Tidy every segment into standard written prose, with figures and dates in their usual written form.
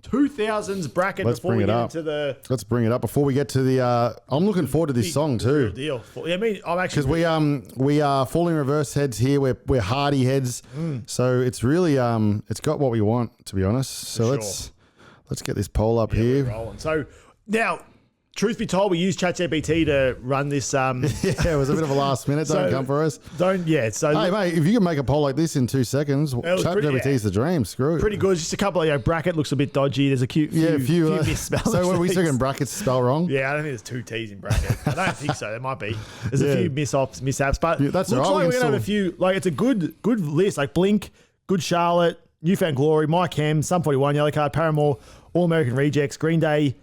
2000s bracket Let's before bring we it get up. into the Let's bring it up before we get to the. I'm looking forward to this song real too. deal. Yeah, I mean, I'm actually Because we are falling reverse heads here. We're hardy heads, so it's really it's got what we want, to be honest. So let's get this poll up here. we're rolling. So now, truth be told, we used ChatGPT to run this. Yeah, it was a bit of a last minute. Don't come for us. So Hey mate, if you can make a poll like this in 2 seconds, was ChatGPT's the dream. Screw it. pretty good. Just a couple of bracket looks a bit dodgy. There's a few misspellings. So what are we talking brackets spell wrong? Yeah, I don't think there's 2 T's in bracket. I don't think so. There might be. There's a few mishaps, but that's looks all right. like we're gonna have a few. Like it's a good list. Like Blink, Good Charlotte, Newfound Glory, Mike Hem, Sum 41, Yellow Card, Paramore, All American Rejects, Green Day,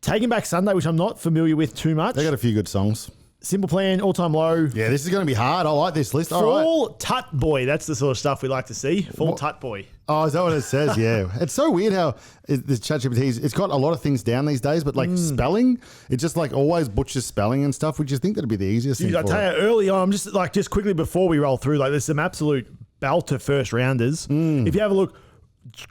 Taking Back Sunday, which I'm not familiar with too much. They got a few good songs. Simple Plan, All Time Low. Yeah, this is going to be hard. I like this list. All right. Full Tut Boy. That's the sort of stuff we like to see. Full Tut Boy. Oh, is that what it says? Yeah. It's so weird how this ChatGPT, it's got a lot of things down these days, but like spelling, it just like always butchers spelling and stuff. We just think that'd be the easiest thing I tell you, early on, just quickly before we roll through, like there's some absolute belter first rounders. If you have a look,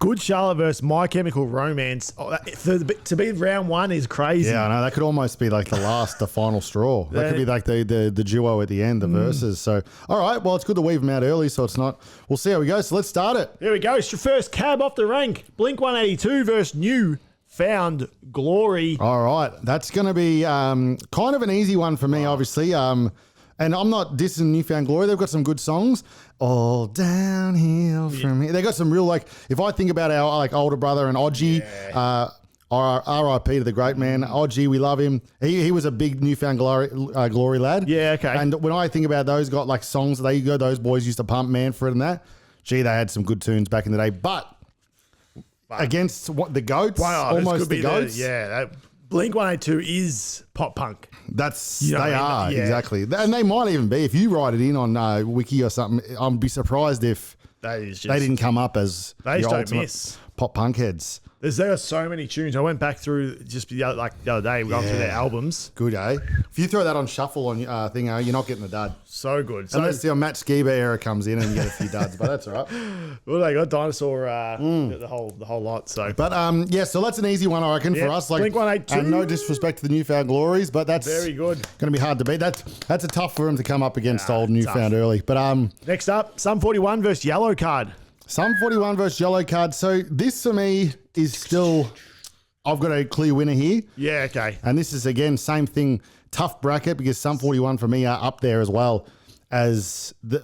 Good Charlotte versus My Chemical Romance. To be round one is crazy. Yeah, I know. That could almost be like the final straw. That could be like the duo at the end, the verses. So, all right. Well, it's good to weave them out early, so it's not. We'll see how we go. So let's start it. Here we go. It's your first cab off the rank. Blink 182 versus Newfound Glory. All right. That's going to be kind of an easy one for me, obviously. And I'm not dissing Newfound Glory. They've got some good songs. All downhill from here. They got some real, like, if I think about our like older brother and Odgie, R.I.P. to the great man. Odgie, we love him. He was a big Newfound Glory lad. Yeah, okay. And when I think about those, got like songs, those boys used to pump Manfred and that. Gee, they had some good tunes back in the day. But against the GOATs, almost the GOATs. Blink 182 is pop punk. Exactly. And they might even be, if you write it in on Wiki or something, I'd be surprised if they didn't come up as the ultimate pop punk heads. There are so many tunes. I went back through just the other day. We went through their albums. Good, eh? If you throw that on shuffle on thing, you're not getting the dud. So good. Unless the Matt Skiba era comes in and you get a few duds, but that's all right. Well, they got Dinosaur, the whole lot. So, but so that's an easy one, I reckon, for us. Like, Blink 182. And no disrespect to the Newfound Glories, but that's very good. Going to be hard to beat. That's a tough for them to come up against old Newfound early. But next up, Sum 41 versus Yellow Card. Sum 41 versus Yellow Card. So this for me is still. I've got a clear winner here. Yeah, okay. And this is, again, same thing, tough bracket because Sum 41 for me are up there as well as the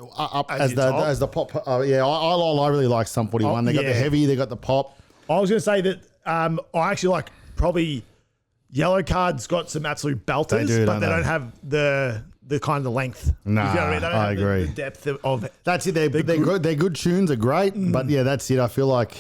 pop. I really like Sum 41. They got the heavy, they got the pop. I was going to say that I actually like probably Yellow Card's got some absolute belters, but they don't have the kind of the length. Nah, you know what I mean? They don't I have agree. The depth of it. That's it. Their good tunes are great, but yeah, that's it. I feel like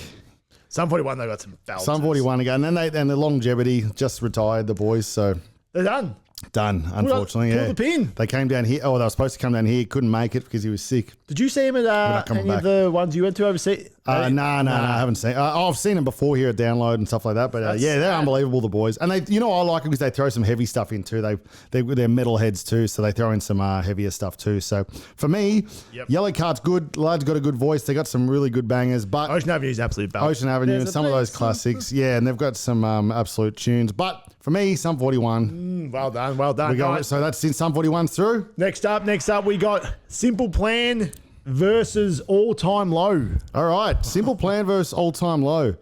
Sum 41, they got some belts. Sum 41 again, and then the longevity just retired the boys, so they're done. Unfortunately. Pull the pin. They came down here. Oh, they were supposed to come down here. Couldn't make it because he was sick. Did you see him at any of the ones you went to overseas? No, I haven't seen. I've seen them before here at Download and stuff like that. But they're unbelievable, the boys. And I like it because they throw some heavy stuff in too. They're metalheads too, so they throw in some heavier stuff too. So for me, Yellow Card's good. Lad's got a good voice. They got some really good bangers. But Ocean Avenue's absolute belt. Ocean Avenue and some of those classics, and they've got some absolute tunes. But for me, Sum 41. Well done. So that's in Sum 41 through. Next up, we got Simple Plan versus All Time Low. All right, Simple Plan versus All Time Low.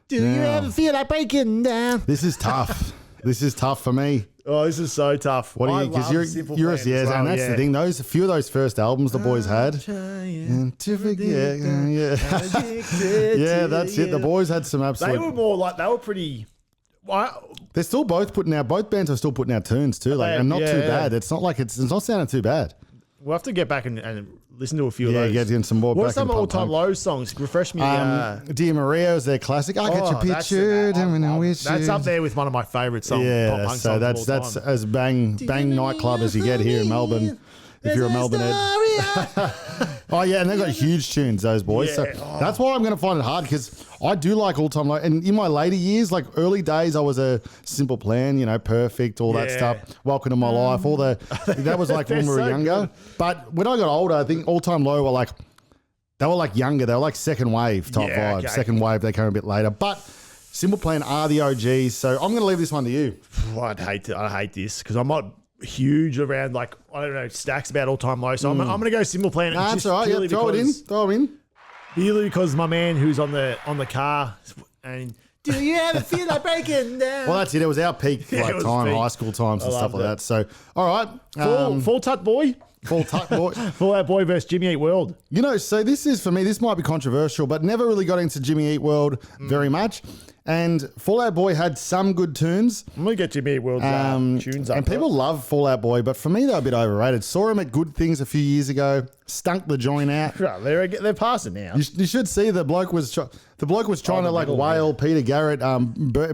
Do you ever feel like breaking down? This is tough. This is tough for me. Oh, this is so tough. What do you? Because you're and that's the thing. A few of those first albums the boys had. To forget, that's it. The boys had some absolute. They were more like they were pretty. They're still both bands are still putting out tunes too, and not too bad. It's not like it's not sounding too bad. We'll have to get back and listen to a few of those. Yeah, get in some more. What are some all-time low songs? Refresh me. Dear Maria is their classic. I get your picture. That's up there with one of my favourite songs. Yeah, pop punk so songs that's as bang nightclub as you get here in Melbourne. If you're a Melbourne head. Oh yeah, and they've got huge tunes, those boys. So that's why I'm going to find it hard because I do like all time low. And in my later years, like early days, I was a Simple Plan, Perfect, all that stuff. Welcome to My Life, that was like when we were younger. Good. But when I got older, I think all time low were like They were like younger. They were like second wave type Yeah, vibe. okay. Second wave, they came a bit later. But Simple Plan are the OGs. So I'm going to leave this one to you. I hate this because I'm not huge around like I don't know stacks about all time low. So I'm going to go Simple Plan. Nah, that's all right. Yeah, throw it in. Throw it in. Purely because my man who's on the car and do you ever feel like breaking down? Well, that's it. It was our peak Yeah, it was time, peak. high school times and stuff loved like it. that. So, all right. Full Tut Boy. Full tuck boy. Full Out Boy versus Jimmy Eat World. You know, so this is for me, this might be controversial, but never really got into Jimmy Eat World very much. And Fallout Boy had some good tunes. I'm going to get Jimmy Eat World's tunes up. And people love Fallout Boy, but for me, they're a bit overrated. Saw him at Good Things a few years ago, stunk the joint out. Right, they're passing now. You should see the bloke was trying to like middle, wail Peter Garrett.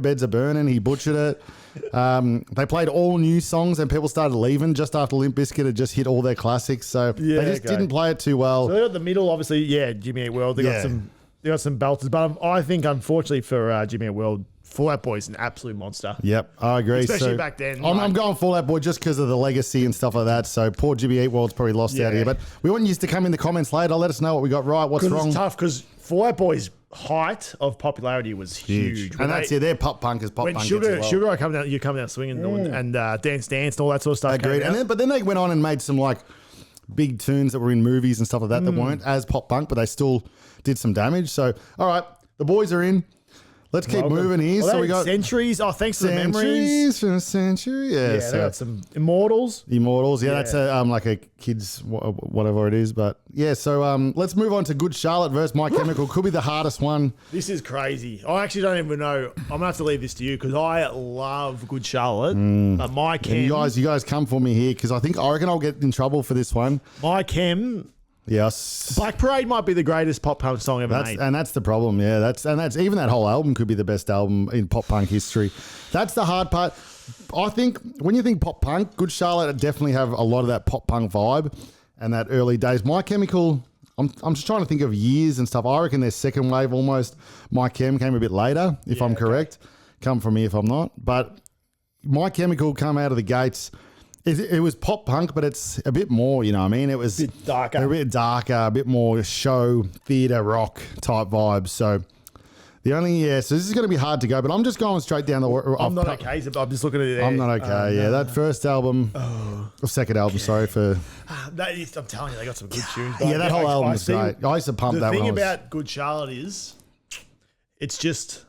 Beds are burning. He butchered it. They played all new songs and people started leaving just after Limp Bizkit had just hit all their classics. So Yeah, they just okay. didn't play it too well. So they got the middle, obviously. Yeah, Jimmy Eat World. They got some belters, but I think unfortunately for Jimmy Eat World, Fall Out Boy's an absolute monster. Yep, I agree. Especially back then, I'm like- going Fall Out Boy just because of the legacy and stuff like that. So poor Jimmy Eat World's probably lost out Yeah. here. But we want you to come in the comments later. Let us know what we got right, what's Because wrong. it's tough because Fall Out Boy's height of popularity was huge. And that's it. They're pop punk as pop When punk. Sugar, as well. Sugar, I come down, you come down swinging and Dance Dance and all that sort of stuff. Agreed. came out. But then they went on and made some like big tunes that were in movies and stuff like that that weren't as pop punk, but they still did some damage. So, all right, the boys are in. Let's keep moving here. Well, So they we got Centuries. Oh, thanks to the memories. Centuries from a Century. Yeah, Yeah, so they got some Immortals. Immortals. Yeah, Yeah. that's like a kids whatever it is. But yeah, so let's move on to Good Charlotte versus My Chemical. Could be the hardest one. This is crazy. I actually don't even know. I'm gonna have to leave this to you because I love Good Charlotte. But my Chem, You guys come for me here because I reckon I'll get in trouble for this one. my Chem, Yes. Black Parade might be the greatest pop punk song ever made. And that's the problem, yeah. That's even that whole album could be the best album in pop punk history. That's the hard part. I think when you think pop punk, Good Charlotte definitely have a lot of that pop punk vibe and that early days. My Chemical, I'm just trying to think of years and stuff. I reckon their second wave almost. My Chem came a bit later, if I'm correct. Come from me if I'm not. But My Chemical come out of the gates. It was pop punk, but it's a bit more, you know what I mean? It was A bit darker. a bit more show, theatre, rock type vibes. So so this is going to be hard to go, but I'm just going straight down the... I'm not okay. So I'm just looking at it. I'm not okay, yeah. That first album, or second album, sorry for... I'm telling you, they got some good tunes. Yeah, that whole album is great. I used to pump that The when thing I was... about Good Charlotte is, it's just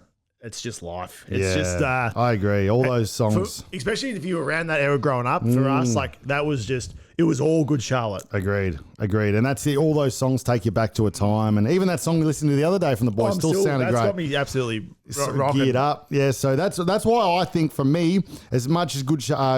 life. It's Yeah, just. I agree. All those songs. Especially if you were around that era growing up, for us, like that was just, it was all Good Charlotte. Agreed. And that's it. All those songs take you back to a time. And even that song we listened to the other day from the boys still sounded that's great. got me absolutely So rocking. geared up. Yeah, so that's why I think for me, as much as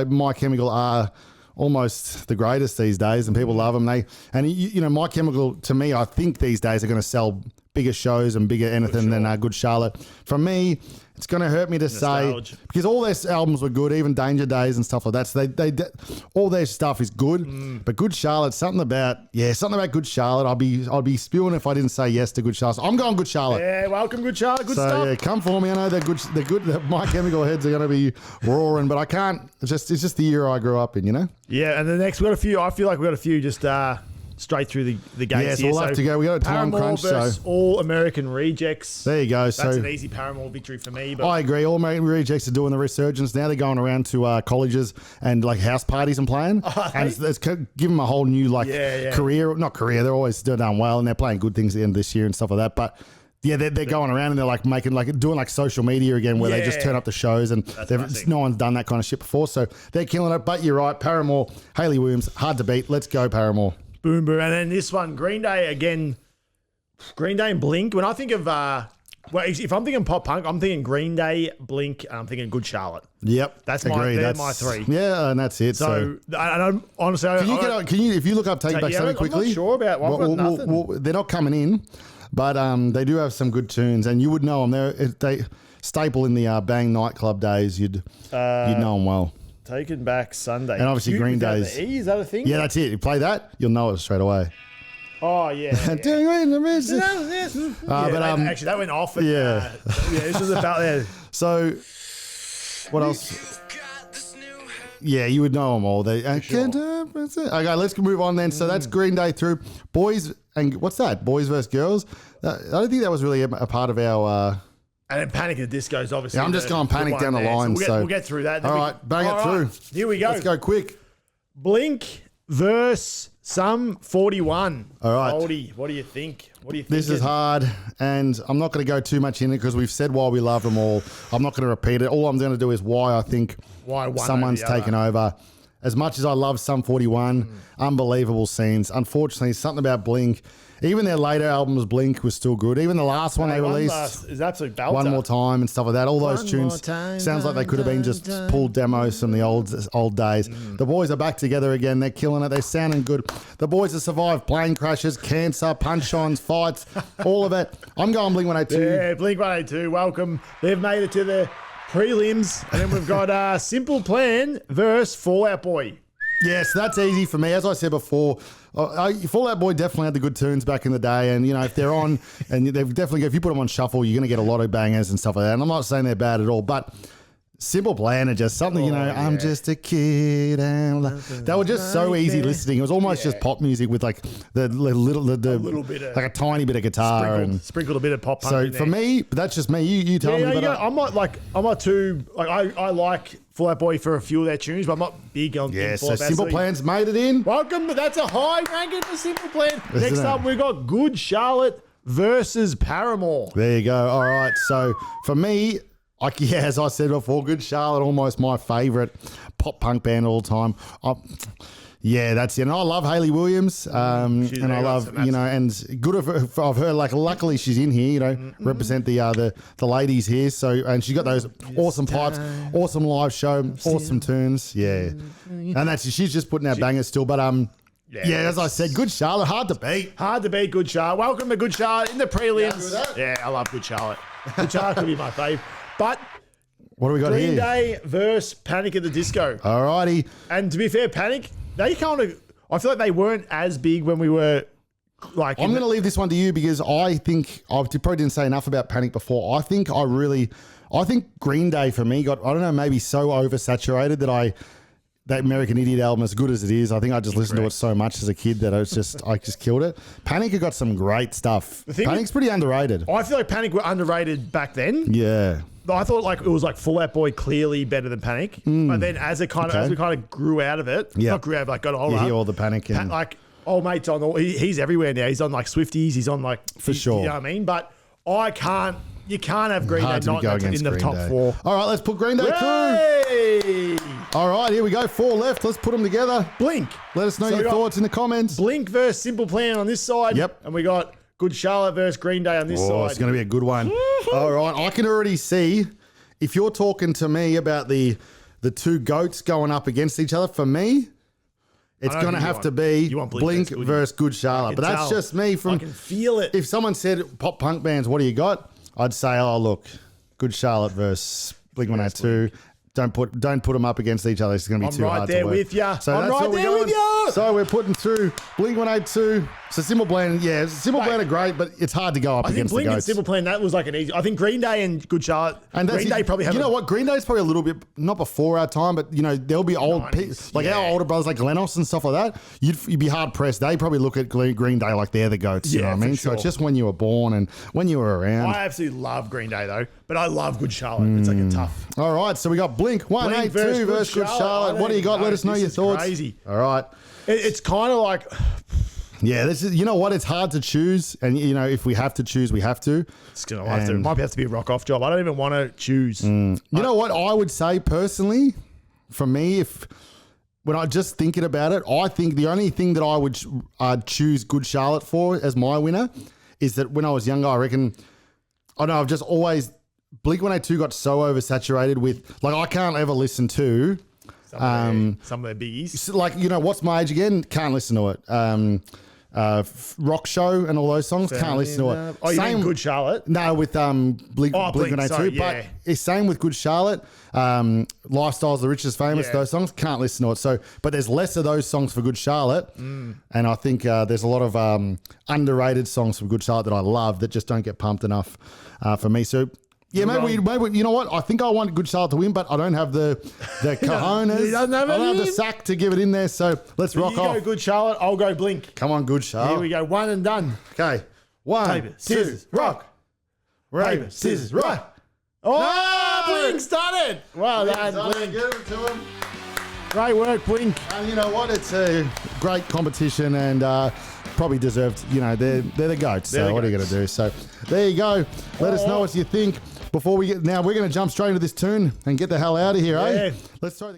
My Chemical are almost the greatest these days and people love them, My Chemical, to me, I think these days are going to sell bigger shows and bigger anything than Good Charlotte. For me, it's going to hurt me to Nostalgia. say, because all their albums were good, even Danger Days and stuff like that. So they all their stuff is good, but Good Charlotte, something about Good Charlotte. I'd be spewing if I didn't say yes to Good Charlotte. So I'm going Good Charlotte. Yeah, welcome Good Charlotte. Good So stuff. yeah, come for me. I know they're good. The My Chemical heads are going to be roaring, but I can't. It's just the year I grew up in, you know. Yeah, and the next we got a few. I feel like we got a few just straight through the gates. Yes, here. we'll have to go. We got a time Paramore crunch, versus so All American Rejects. there you go. That's So an easy Paramore victory for me. But I agree. All American Rejects are doing the resurgence now. They're going around to colleges and like house parties and playing, and it's given them a whole new career. Not career. They're always still done well, and they're playing good things at the end of this year and stuff like that. But yeah, they're going around and they're like doing social media again, where they just turn up the shows and no one's done that kind of shit before. So they're killing it. But you're right, Paramore, Hayley Williams, hard to beat. Let's go Paramore. boom, boom. And then this one, Green Day again. Green Day and Blink. When I think of, if I'm thinking pop punk, I'm thinking Green Day, Blink, and I'm thinking Good Charlotte. Yep, They're Agreed. my three. Yeah, and that's it. So, I don't, honestly, Can you if you look up Take It Back something quickly? I'm not sure about. I've got nothing. They're not coming in, but they do have some good tunes, and you would know them. They staple in the Bang nightclub days. You'd know them well. Taken Back Sunday. And obviously Green Day's. Is that a thing? Yeah, that's it. You play that, you'll know it straight away. Oh yeah. Doing it in the midst. Actually, that went off. This was about there. So, what else? Yeah, you would know them all. sure. Okay, let's move on then. So that's Green Day through. Boys, and what's that? Boys versus girls? I don't think that was really a part of our... And then Panic at the Disco is obviously. Yeah, I'm just going Panic down the line. We'll get through that. All right, bang it through. Here we go. Let's go quick. Blink versus Sum 41. All right. Goldie, what do you think? What do you think? This is hard, and I'm not going to go too much in it because we've said why we love them all. I'm not going to repeat it. All I'm going to do is why I think someone's taken over. As much as I love Sum 41, unbelievable scenes. Unfortunately, something about Blink. Even their later albums, Blink, was still good. Even the last one they released, is absolute belter. One More Time and stuff like that. All those tunes sounds like they could have been just pulled demos from the old days. The boys are back together again. They're killing it. They're sounding good. The boys have survived plane crashes, cancer, punch-ons, fights, all of it. I'm going Blink 182. Yeah, Blink 182. Welcome. They've made it to the prelims, and then we've got Simple Plan versus Fall Out Boy. Yes, that's easy for me. As I said before, Fall Out Boy definitely had the good tunes back in the day. And, if they're on, and they've definitely, if you put them on shuffle, you're going to get a lot of bangers and stuff like that. And I'm not saying they're bad at all, but Simple Plan are just something, I'm just a kid. And they were just so easy listening. It was almost just pop music with like the little bit of, like a tiny bit of guitar. Sprinkled a bit of pop punk. So in there. for me, but that's just me. You tell me. But I'm not too, I like Fall Out Boy for a few of their tunes, but I'm not big on so Simple Plan's made it in. Welcome, that's a high ranking for Simple Plan. Isn't Next up, we've got Good Charlotte versus Paramore. There you go. All right. So for me, as I said before, Good Charlotte, almost my favourite pop punk band of all time. That's it. And I love Hayley Williams, and I love and good of her. I've heard luckily she's in here, represent the ladies here. So and she's got those awesome pipes, awesome live show, awesome tunes. Yeah, and she's just putting out bangers still. But as I said, Good Charlotte, hard to beat. Hard to beat Good Charlotte. Welcome to Good Charlotte in the prelims. Yeah, I love Good Charlotte. Good Charlotte could be my fave. But what do we got Green here? Day versus Panic at the Disco. All righty. And to be fair, Panic, I feel like they weren't as big when we were like. I'm going to leave this one to you because I think I probably didn't say enough about Panic before. I think Green Day for me got, I don't know, maybe so oversaturated that American Idiot album, as good as it is, I think I just listened to it so much as a kid that I just killed it. Panic had got some great stuff. Panic's pretty underrated. I feel like Panic were underrated back then. Yeah. I thought it was like Fall Out Boy clearly better than Panic. But then as we kind of grew out of it, not grew out of got older. You hear all the Panic. And old mate's on he's everywhere now. He's on like Swifties. He's on for sure. You know what I mean? But you can't have Green Day not in the top four. All right, let's put Green Day through. All right, here we go. 4 left. Let's put them together. Blink. Let us know your thoughts in the comments. Blink versus Simple Plan on this side. Yep. And we got Good Charlotte versus Green Day on this side. It's going to be a good one. All right, I can already see if you're talking to me about the two goats going up against each other. For me, it's going to have to be Blink versus Good Charlotte. But that's just me. I can feel it. If someone said pop punk bands, what do you got? I'd say, look, Good Charlotte versus Blink 182. Don't put them up against each other. It's going to be too hard to work. I'm right there with you. So I'm right there with you. So we're putting through Blink 182. So Simple Plan, Simple Plan are great, but it's hard to go up against the goats. Blink and Simple Plan, that was like an easy. I think Green Day and Good Charlotte. And Green Day probably have. You know what? Green Day's probably a little bit not before our time, but there'll be old people our older brothers like Glenos and stuff like that. You'd be hard pressed. They probably look at Green Day like they're the goats. You know what I mean? Sure. So it's just when you were born and when you were around. I absolutely love Green Day though, but I love Good Charlotte. It's like a tough. All right, so we got Blink 182 versus Good Charlotte. What do you got? Let us know your thoughts. Crazy. All right. It's kind of like. Yeah, this is. You know what? It's hard to choose, and if we have to choose, we have to. It might have to be a rock off job. I don't even want to choose. You know what? I would say personally, for me, when I just thinking about it, I think the only thing that I would choose Good Charlotte for as my winner is that when I was younger, I reckon. I know I've just always Blink 182 got so oversaturated with I can't ever listen to. Some of their biggies. What's my age again? Can't listen to it. Rock Show and all those songs, can't listen to it. Oh, you mean Good Charlotte? No, with Blink 182. But it's same with Good Charlotte. Lifestyle's the Richest Famous, those songs, can't listen to it. So, but there's less of those songs for Good Charlotte. And I think there's a lot of underrated songs from Good Charlotte that I love that just don't get pumped enough for me. So Yeah, maybe you know what? I think I want Good Charlotte to win, but I don't have the cojones. He doesn't have I don't have it the in? sack to give it in there. So let's rock You off. go Good Charlotte, I'll go Blink. Come on, Good Charlotte. Here we go, one and done. Okay. One, Paper, scissors, two, rock. Paper, scissors, rock. Oh, Blink's done it. Well done, Blink. Give it to him. Great work, Blink. And you know what? It's a great competition and probably deserved. You know, they're the goats. So what are you going to do? So there you go. Let us know what you think. Before we get now, we're going to jump straight into this tune and get the hell out of here, eh? Yeah. Let's throw the